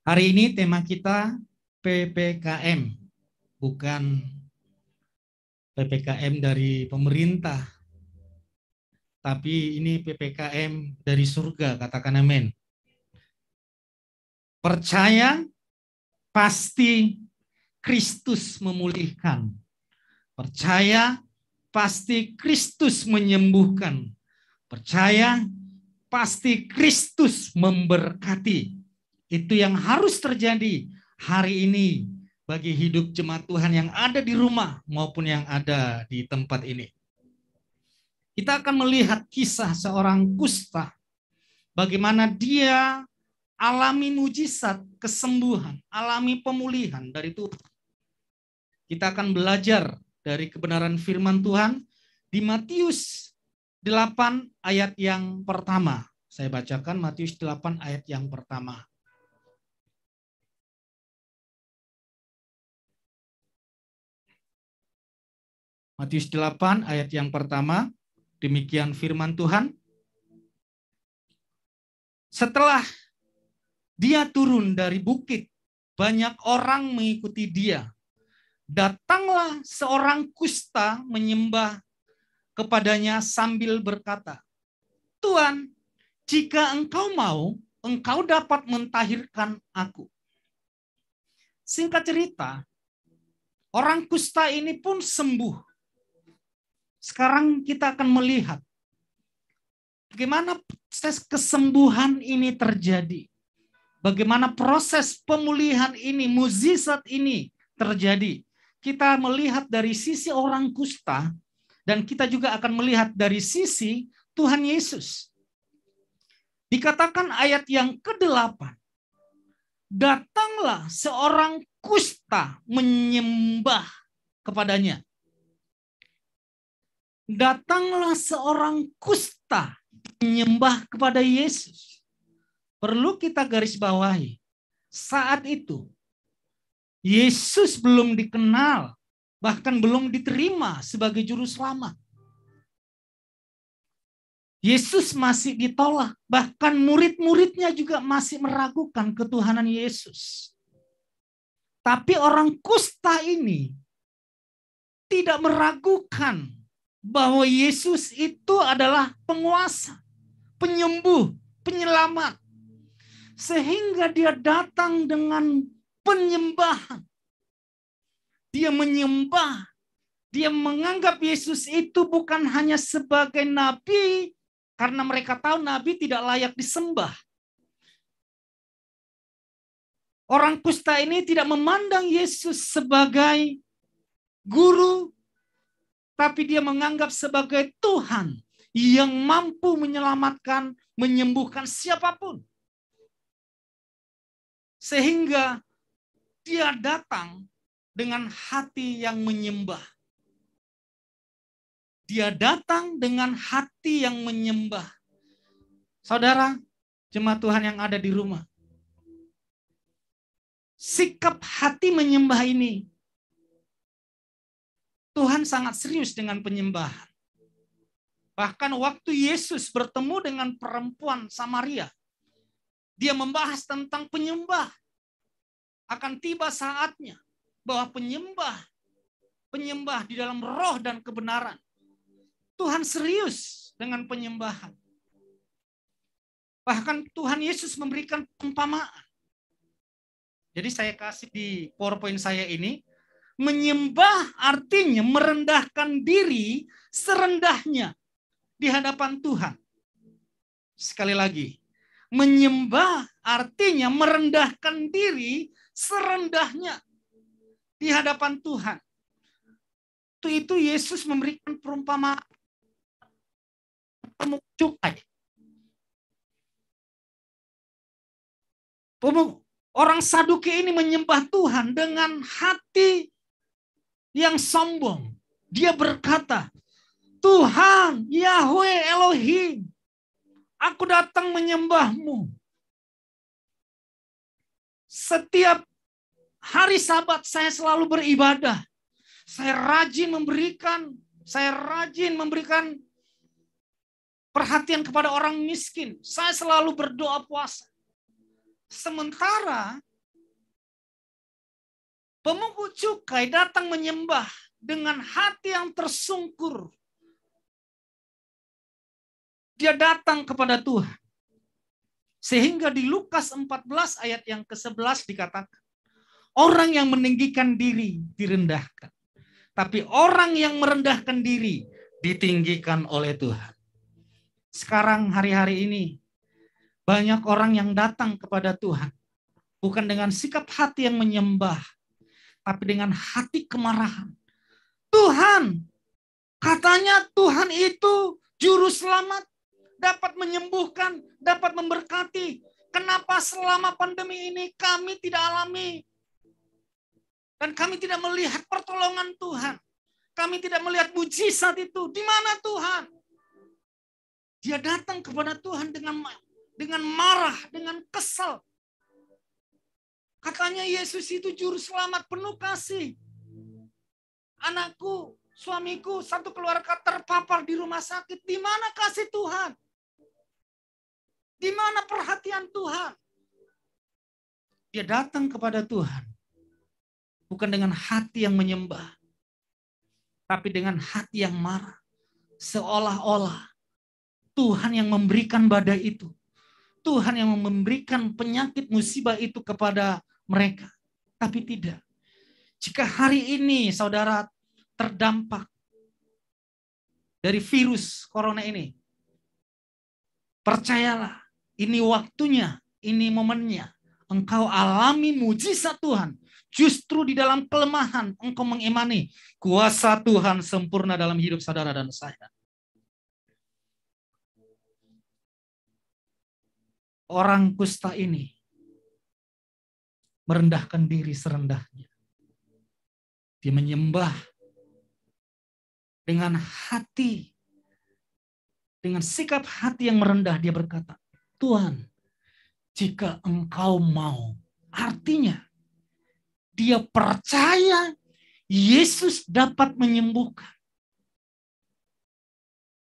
Hari ini tema kita PPKM, bukan PPKM dari pemerintah, tapi ini PPKM dari surga, katakan amin. Percaya pasti Kristus memulihkan. Percaya pasti Kristus menyembuhkan. Percaya pasti Kristus memberkati. Itu yang harus terjadi hari ini bagi hidup jemaat Tuhan yang ada di rumah maupun yang ada di tempat ini. Kita akan melihat kisah seorang kusta, bagaimana dia alami mujizat, kesembuhan, alami pemulihan dari Tuhan. Kita akan belajar dari kebenaran firman Tuhan di Matius 8 ayat yang pertama. Saya bacakan Matius 8 ayat yang pertama. Matius 8 ayat yang pertama, demikian firman Tuhan. Setelah dia turun dari bukit, banyak orang mengikuti dia. Datanglah seorang kusta menyembah kepadanya sambil berkata, "Tuan, jika engkau mau, engkau dapat mentahirkan aku." Singkat cerita, orang kusta ini pun sembuh. Sekarang kita akan melihat bagaimana proses kesembuhan ini terjadi. Bagaimana proses pemulihan ini, mukjizat ini terjadi. Kita melihat dari sisi orang kusta dan kita juga akan melihat dari sisi Tuhan Yesus. Dikatakan ayat yang ke-8. Datanglah seorang kusta menyembah kepadanya. Datanglah seorang kusta menyembah kepada Yesus. Perlu kita garis bawahi, saat itu Yesus belum dikenal, bahkan belum diterima sebagai juru selamat. Yesus masih ditolak, bahkan murid-muridnya juga masih meragukan ketuhanan Yesus. Tapi orang kusta ini tidak meragukan bahwa Yesus itu adalah penguasa, penyembuh, penyelamat. Sehingga dia datang dengan penyembahan. Dia menyembah. Dia menganggap Yesus itu bukan hanya sebagai nabi, karena mereka tahu nabi tidak layak disembah. Orang kusta ini tidak memandang Yesus sebagai guru, tapi dia menganggap sebagai Tuhan yang mampu menyelamatkan, menyembuhkan siapapun. Sehingga dia datang dengan hati yang menyembah. Dia datang dengan hati yang menyembah. Saudara, jemaat Tuhan yang ada di rumah. Sikap hati menyembah ini, Tuhan sangat serius dengan penyembahan. Bahkan waktu Yesus bertemu dengan perempuan Samaria, dia membahas tentang penyembah. Akan tiba saatnya bahwa penyembah di dalam roh dan kebenaran. Tuhan serius dengan penyembahan. Bahkan Tuhan Yesus memberikan perumpamaan. Jadi saya kasih di PowerPoint saya ini, menyembah artinya merendahkan diri serendahnya di hadapan Tuhan. Sekali lagi, menyembah artinya merendahkan diri serendahnya di hadapan Tuhan. Itu Yesus memberikan perumpamaan cukai. Orang Saduki ini menyembah Tuhan dengan hati yang sombong. Dia berkata, "Tuhan, Yahweh Elohim, aku datang menyembahmu. Setiap hari Sabat saya selalu beribadah. Saya rajin memberikan perhatian kepada orang miskin. Saya selalu berdoa puasa. Sementara Pemungut cukai datang menyembah dengan hati yang tersungkur. Dia datang kepada Tuhan. Sehingga di Lukas 14 ayat yang ke-11 dikatakan, orang yang meninggikan diri direndahkan. Tapi orang yang merendahkan diri ditinggikan oleh Tuhan. Sekarang hari-hari ini banyak orang yang datang kepada Tuhan. Bukan dengan sikap hati yang menyembah, tapi dengan hati kemarahan. Tuhan, katanya Tuhan itu juru selamat, dapat menyembuhkan, dapat memberkati. Kenapa selama pandemi ini kami tidak alami? Dan kami tidak melihat pertolongan Tuhan. Kami tidak melihat mujizat itu. Di mana Tuhan? Dia datang kepada Tuhan dengan marah, dengan kesal. Katanya Yesus itu juru selamat penuh kasih. Anakku, suamiku, satu keluarga terpapar di rumah sakit. Di mana kasih Tuhan? Di mana perhatian Tuhan? Dia datang kepada Tuhan. Bukan dengan hati yang menyembah. Tapi dengan hati yang marah. Seolah-olah Tuhan yang memberikan badai itu. Tuhan yang memberikan penyakit musibah itu kepada mereka. Tapi tidak. Jika hari ini saudara terdampak dari virus corona ini, percayalah, ini waktunya, ini momennya. Engkau alami mujizat Tuhan. Justru di dalam kelemahan engkau mengimani kuasa Tuhan sempurna dalam hidup saudara dan saya. Orang kusta ini merendahkan diri serendahnya. Dia menyembah dengan hati, dengan sikap hati yang merendah. Dia berkata, Tuhan, jika engkau mau, artinya dia percaya Yesus dapat menyembuhkan.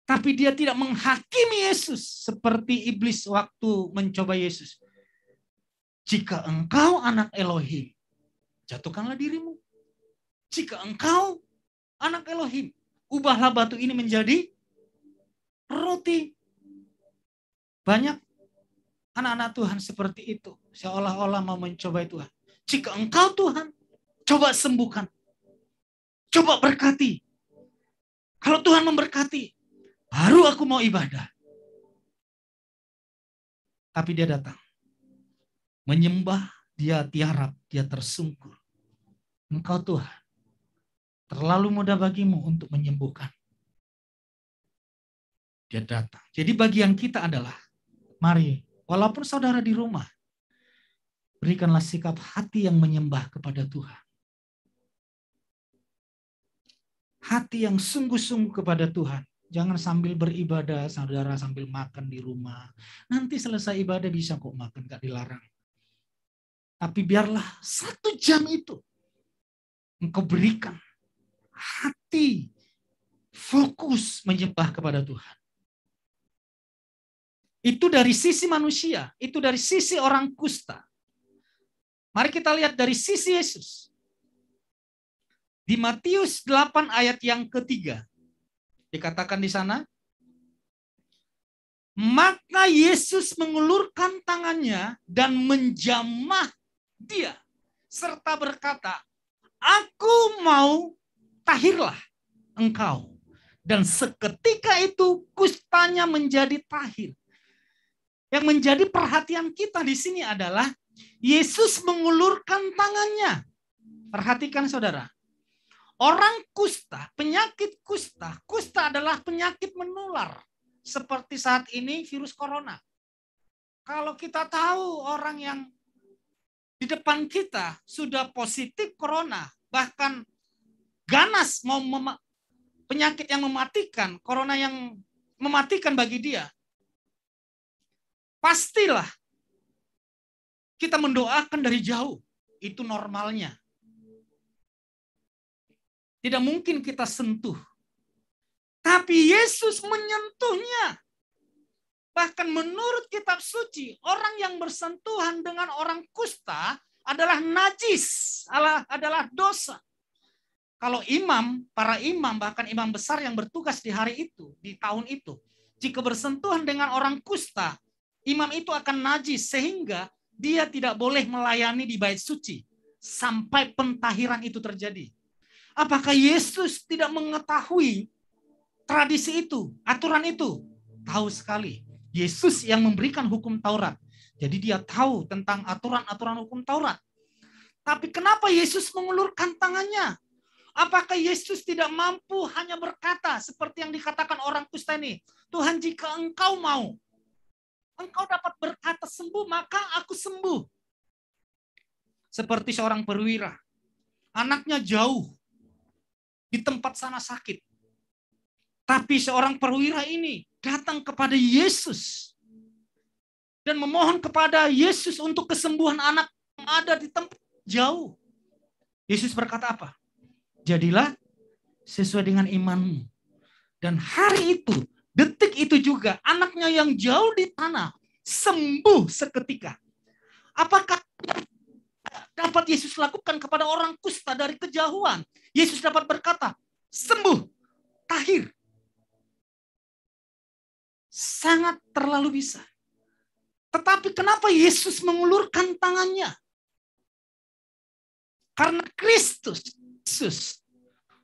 Tapi dia tidak menghakimi Yesus seperti iblis waktu mencoba Yesus. Jika engkau anak Elohim, jatuhkanlah dirimu. Jika engkau anak Elohim, ubahlah batu ini menjadi roti. Banyak anak-anak Tuhan seperti itu. Seolah-olah mau mencoba Tuhan. Jika engkau Tuhan, coba sembuhkan. Coba berkati. Kalau Tuhan memberkati, baru aku mau ibadah. Tapi dia datang. Menyembah, dia tiarap, dia tersungkur. Engkau Tuhan, terlalu mudah bagimu untuk menyembuhkan. Dia datang. Jadi bagian kita adalah, mari, walaupun saudara di rumah, berikanlah sikap hati yang menyembah kepada Tuhan. Hati yang sungguh-sungguh kepada Tuhan. Jangan sambil beribadah, saudara sambil makan di rumah. Nanti selesai ibadah bisa kok makan, gak dilarang. Tapi biarlah 1 jam itu engkau berikan hati fokus menyembah kepada Tuhan. Itu dari sisi manusia, itu dari sisi orang kusta. Mari kita lihat dari sisi Yesus. Di Matius 8 ayat yang ketiga. Dikatakan di sana, maka Yesus mengulurkan tangannya dan menjamah dia. Serta berkata, aku mau, tahirlah engkau. Dan seketika itu kustanya menjadi tahir. Yang menjadi perhatian kita di sini adalah Yesus mengulurkan tangannya. Perhatikan saudara. Orang kusta, penyakit kusta adalah penyakit menular. Seperti saat ini virus corona. Kalau kita tahu orang yang di depan kita sudah positif corona, bahkan ganas mau penyakit yang mematikan, corona yang mematikan bagi dia, pastilah kita mendoakan dari jauh. Itu normalnya. Tidak mungkin kita sentuh. Tapi Yesus menyentuhnya. Bahkan menurut kitab suci, orang yang bersentuhan dengan orang kusta adalah najis, adalah dosa. Kalau para imam, bahkan imam besar yang bertugas di hari itu, di tahun itu, jika bersentuhan dengan orang kusta, imam itu akan najis sehingga dia tidak boleh melayani di bait suci sampai pentahiran itu terjadi. Apakah Yesus tidak mengetahui tradisi itu, aturan itu? Tahu sekali. Yesus yang memberikan hukum Taurat. Jadi dia tahu tentang aturan-aturan hukum Taurat. Tapi kenapa Yesus mengulurkan tangannya? Apakah Yesus tidak mampu hanya berkata seperti yang dikatakan orang kusta ini? Tuhan, jika engkau mau, engkau dapat berkata sembuh, maka aku sembuh. Seperti seorang perwira. Anaknya jauh. Di tempat sana sakit. Tapi seorang perwira ini datang kepada Yesus. Dan memohon kepada Yesus untuk kesembuhan anak yang ada di tempat jauh. Yesus berkata apa? Jadilah sesuai dengan imanmu. Dan hari itu, detik itu juga, anaknya yang jauh di tanah sembuh seketika. Apakah dapat Yesus lakukan kepada orang kusta dari kejauhan? Yesus dapat berkata, sembuh, tahir. Sangat terlalu bisa. Tetapi kenapa Yesus mengulurkan tangannya? Karena Kristus Yesus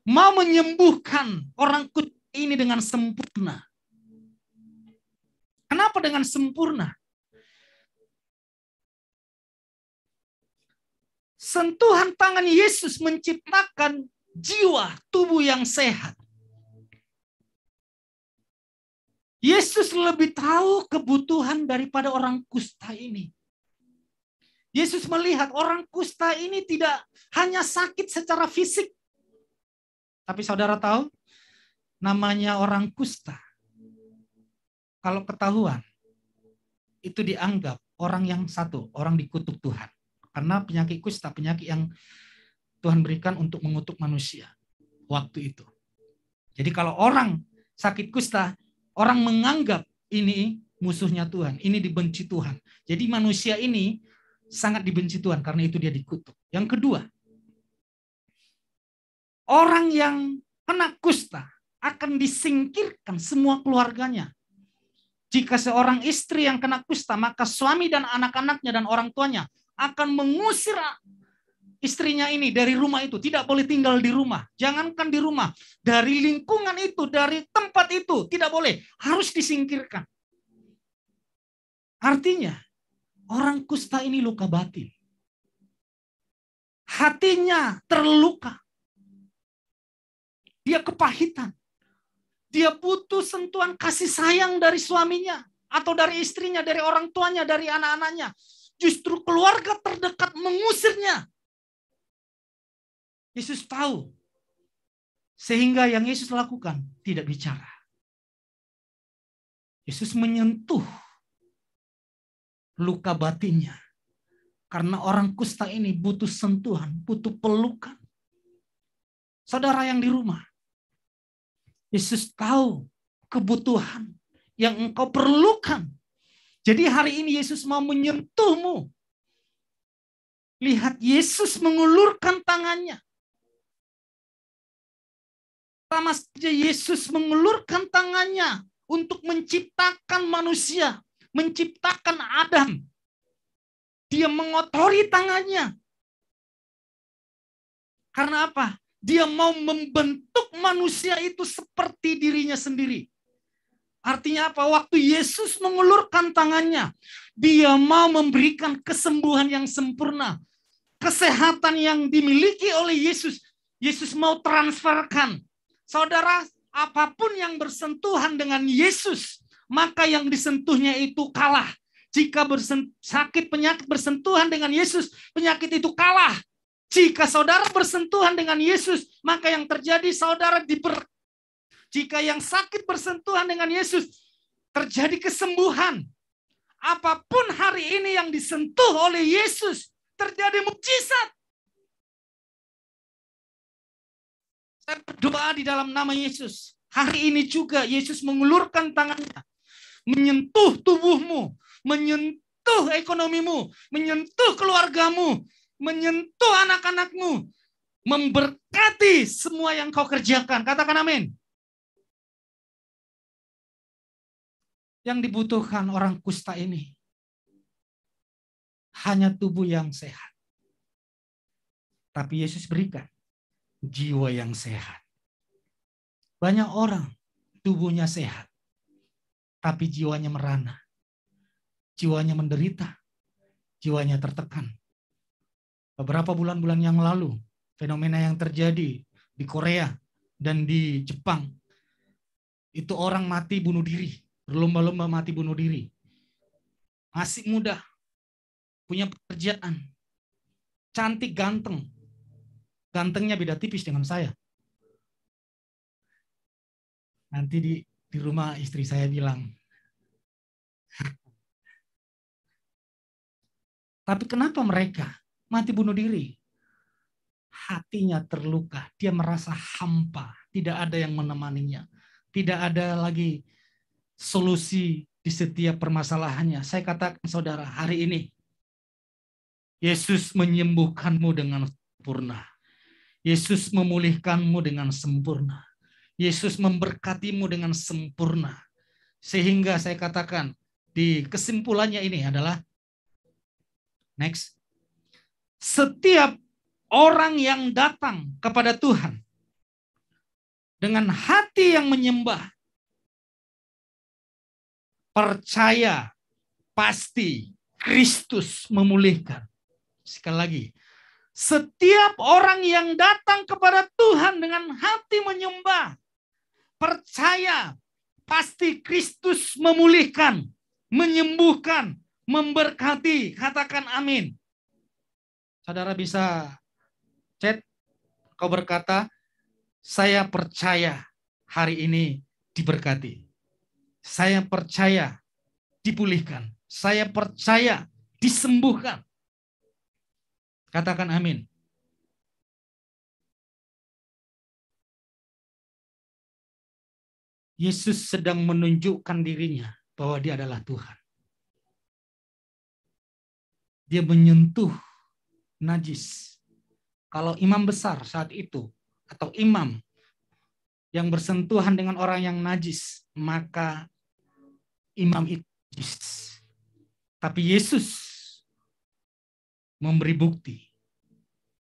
mau menyembuhkan orang kusta ini dengan sempurna. Kenapa dengan sempurna? Sentuhan tangan Yesus menciptakan jiwa tubuh yang sehat. Yesus lebih tahu kebutuhan daripada orang kusta ini. Yesus melihat orang kusta ini tidak hanya sakit secara fisik. Tapi saudara tahu, namanya orang kusta. Kalau ketahuan, itu dianggap orang yang satu, orang dikutuk Tuhan. Karena penyakit kusta, penyakit yang Tuhan berikan untuk mengutuk manusia. Waktu itu. Jadi kalau orang sakit kusta, orang menganggap ini musuhnya Tuhan. Ini dibenci Tuhan. Jadi manusia ini sangat dibenci Tuhan karena itu dia dikutuk. Yang kedua, orang yang kena kusta akan disingkirkan semua keluarganya. Jika seorang istri yang kena kusta, maka suami dan anak-anaknya dan orang tuanya akan mengusir istrinya ini dari rumah itu. Tidak boleh tinggal di rumah. Jangankan di rumah. Dari lingkungan itu, dari tempat itu. Tidak boleh. Harus disingkirkan. Artinya, orang kusta ini luka batin. Hatinya terluka. Dia kepahitan. Dia butuh sentuhan kasih sayang dari suaminya. Atau dari istrinya, dari orang tuanya, dari anak-anaknya. Justru keluarga terdekat mengusirnya. Yesus tahu. Sehingga yang Yesus lakukan tidak bicara. Yesus menyentuh luka batinnya. Karena orang kusta ini butuh sentuhan, butuh pelukan. Saudara yang di rumah, Yesus tahu kebutuhan yang engkau perlukan. Jadi hari ini Yesus mau menyentuhmu. Lihat, Yesus mengulurkan tangannya. Sama saja Yesus mengulurkan tangannya untuk menciptakan manusia, menciptakan Adam. Dia mengotori tangannya. Karena apa? Dia mau membentuk manusia itu seperti dirinya sendiri. Artinya apa? Waktu Yesus mengulurkan tangannya, dia mau memberikan kesembuhan yang sempurna. Kesehatan yang dimiliki oleh Yesus, Yesus mau transferkan. Saudara, apapun yang bersentuhan dengan Yesus, maka yang disentuhnya itu kalah. Jika sakit penyakit bersentuhan dengan Yesus, penyakit itu kalah. Jika saudara bersentuhan dengan Yesus, maka yang terjadi saudara jika yang sakit bersentuhan dengan Yesus, terjadi kesembuhan. Apapun hari ini yang disentuh oleh Yesus, terjadi mukjizat. Saya berdoa di dalam nama Yesus. Hari ini juga Yesus mengulurkan tangannya. Menyentuh tubuhmu. Menyentuh ekonomimu. Menyentuh keluargamu. menyentuh anak-anakmu, memberkati semua yang kau kerjakan. Katakan amin. Yang dibutuhkan orang kusta ini hanya tubuh yang sehat. Tapi Yesus berikan jiwa yang sehat. Banyak orang tubuhnya sehat, tapi jiwanya merana. Jiwanya menderita, jiwanya tertekan. Beberapa bulan-bulan yang lalu, fenomena yang terjadi di Korea dan di Jepang, itu orang mati bunuh diri, berlomba-lomba mati bunuh diri. Masih muda, punya pekerjaan, cantik, ganteng. Gantengnya beda tipis dengan saya. Nanti di rumah istri saya bilang, tapi kenapa mereka mati bunuh diri? Hatinya terluka, dia merasa hampa, tidak ada yang menemaninya, tidak ada lagi solusi di setiap permasalahannya. Saya katakan saudara, hari ini Yesus menyembuhkanmu dengan sempurna. Yesus memulihkanmu dengan sempurna. Yesus memberkatimu dengan sempurna. Sehingga saya katakan di kesimpulannya ini adalah next. Setiap orang yang datang kepada Tuhan dengan hati yang menyembah, percaya pasti Kristus memulihkan. Sekali lagi, setiap orang yang datang kepada Tuhan dengan hati menyembah, percaya pasti Kristus memulihkan, menyembuhkan, memberkati. Katakan amin. Saudara bisa chat, kau berkata, saya percaya hari ini diberkati. Saya percaya dipulihkan. Saya percaya disembuhkan. Katakan amin. Yesus sedang menunjukkan dirinya bahwa dia adalah Tuhan. Dia menyentuh najis. Kalau imam besar saat itu, atau imam yang bersentuhan dengan orang yang najis, maka imam itu najis. Tapi Yesus memberi bukti.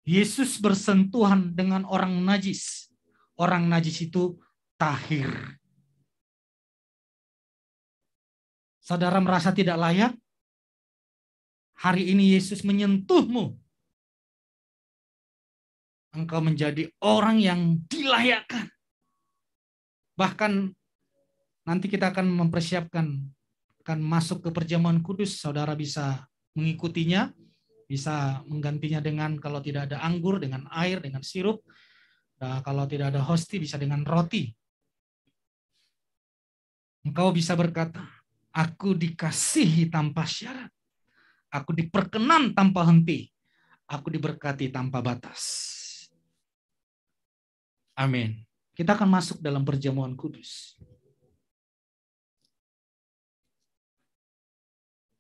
Yesus bersentuhan dengan orang najis. Orang najis itu tahir. Saudara merasa tidak layak? Hari ini Yesus menyentuhmu. Engkau menjadi orang yang dilayakkan. Bahkan nanti kita akan mempersiapkan, akan masuk ke perjamuan kudus. Saudara bisa mengikutinya, bisa menggantinya dengan kalau tidak ada anggur, dengan air, dengan sirup. Nah, kalau tidak ada hosti, bisa dengan roti. Engkau bisa berkata, aku dikasihi tanpa syarat. Aku diperkenan tanpa henti. Aku diberkati tanpa batas. Amin. Kita akan masuk dalam perjamuan kudus.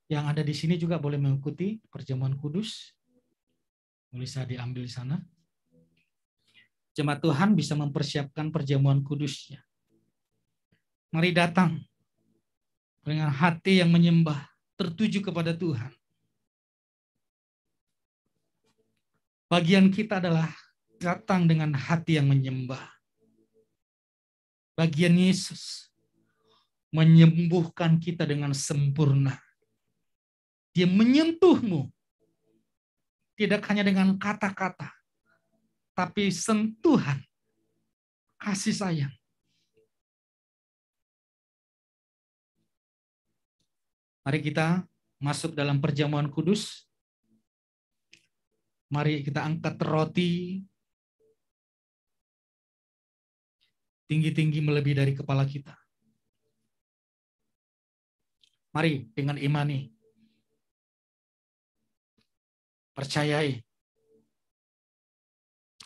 Yang ada di sini juga boleh mengikuti perjamuan kudus. Bisa diambil di sana. Jemaat Tuhan bisa mempersiapkan perjamuan kudusnya. Mari datang dengan hati yang menyembah, tertuju kepada Tuhan. Bagian kita adalah datang dengan hati yang menyembah. Bagian Yesus menyembuhkan kita dengan sempurna. Dia menyentuhmu. Tidak hanya dengan kata-kata, tapi sentuhan kasih sayang. Mari kita masuk dalam perjamuan kudus. Mari kita angkat roti tinggi-tinggi melebihi dari kepala kita. Mari dengan imani. Percayai.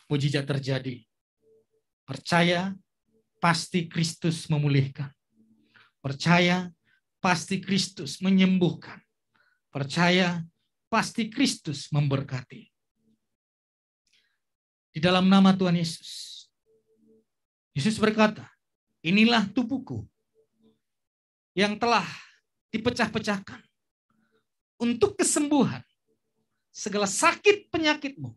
Mujizat terjadi. Percaya pasti Kristus memulihkan. Percaya pasti Kristus menyembuhkan. Percaya pasti Kristus memberkati. Di dalam nama Tuhan Yesus. Yesus berkata, inilah tubuhku yang telah dipecah-pecahkan untuk kesembuhan segala sakit penyakitmu.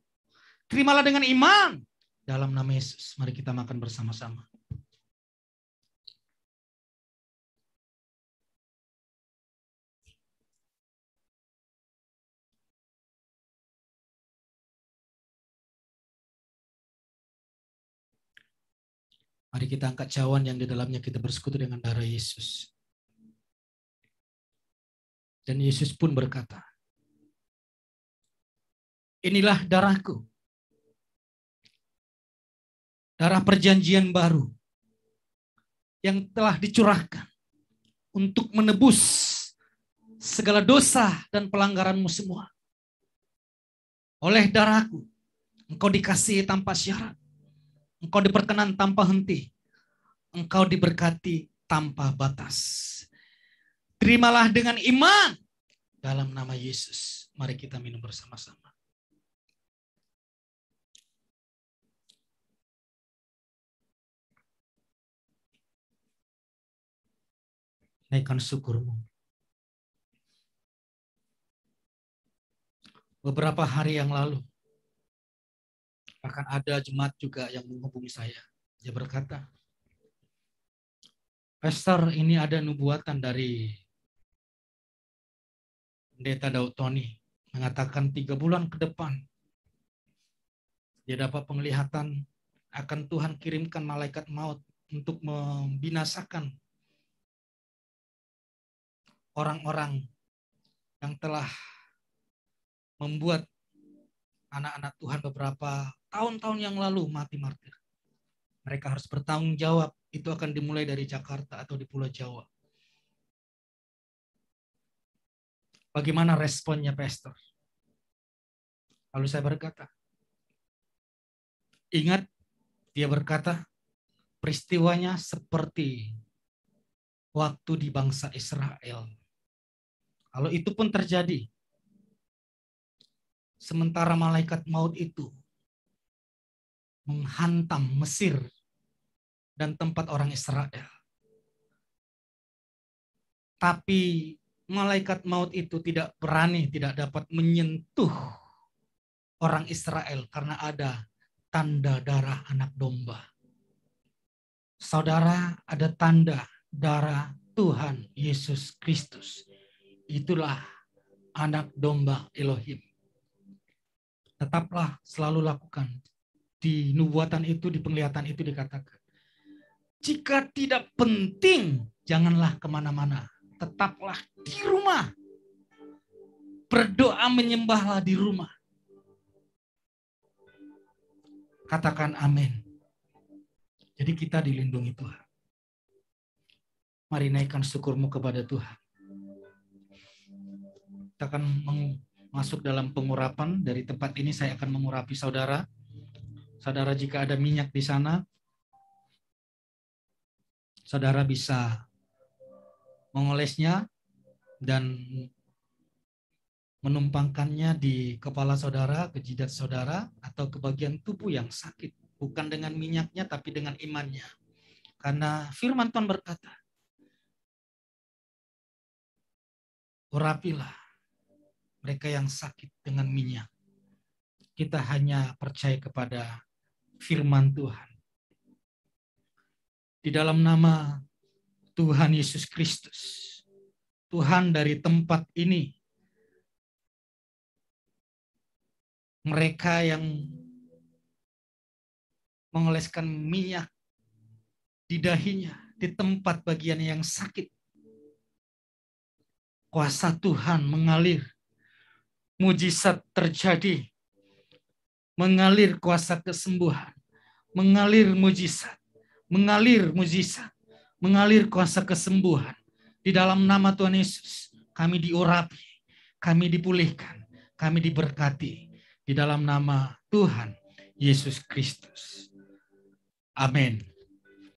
Terimalah dengan iman dalam nama Yesus. Mari kita makan bersama-sama. Mari kita angkat cawan yang di dalamnya kita bersekutu dengan darah Yesus. Dan Yesus pun berkata, inilah darahku, darah perjanjian baru yang telah dicurahkan untuk menebus segala dosa dan pelanggaranmu semua. Oleh darahku, engkau dikasihi tanpa syarat. Engkau diperkenan tanpa henti. Engkau diberkati tanpa batas. Terimalah dengan iman dalam nama Yesus. Mari kita minum bersama-sama. Naikkan syukurmu. Beberapa hari yang lalu, akan ada jemaat juga yang menghubungi saya. Dia berkata, Pastor, ini ada nubuatan dari Pendeta Daud Tony. Mengatakan 3 bulan ke depan, dia dapat penglihatan akan Tuhan kirimkan malaikat maut untuk membinasakan orang-orang yang telah membuat anak-anak Tuhan beberapa tahun-tahun yang lalu mati martir. Mereka harus bertanggung jawab. Itu akan dimulai dari Jakarta atau di Pulau Jawa. Bagaimana responnya Pastor? Lalu saya berkata, ingat, dia berkata, peristiwanya seperti waktu di bangsa Israel. Kalau itu pun terjadi, sementara malaikat maut itu menghantam Mesir dan tempat orang Israel. Tapi malaikat maut itu tidak berani, tidak dapat menyentuh orang Israel karena ada tanda darah anak domba. Saudara, ada tanda darah Tuhan Yesus Kristus. Itulah anak domba Elohim. Tetaplah selalu lakukan. Di nubuatan itu, di penglihatan itu dikatakan, jika tidak penting, janganlah kemana-mana. Tetaplah di rumah. Berdoa menyembahlah di rumah. Katakan amin. Jadi kita dilindungi Tuhan. Mari naikkan syukurmu kepada Tuhan. Kita akan masuk dalam pengurapan. Dari tempat ini saya akan mengurapi saudara. Saudara, jika ada minyak di sana, saudara bisa mengolesnya dan menumpangkannya di kepala saudara, ke jidat saudara, atau ke bagian tubuh yang sakit. Bukan dengan minyaknya, tapi dengan imannya. Karena firman Tuhan berkata, urapilah mereka yang sakit dengan minyak. Kita hanya percaya kepada firman Tuhan. Di dalam nama Tuhan Yesus Kristus, Tuhan, dari tempat ini, mereka yang mengoleskan minyak di dahinya, di tempat bagian yang sakit, kuasa Tuhan mengalir, mujizat terjadi, mengalir kuasa kesembuhan, mengalir mujizat, mengalir kuasa kesembuhan. Di dalam nama Tuhan Yesus, kami diurapi, kami dipulihkan, kami diberkati. Di dalam nama Tuhan Yesus Kristus. Amin.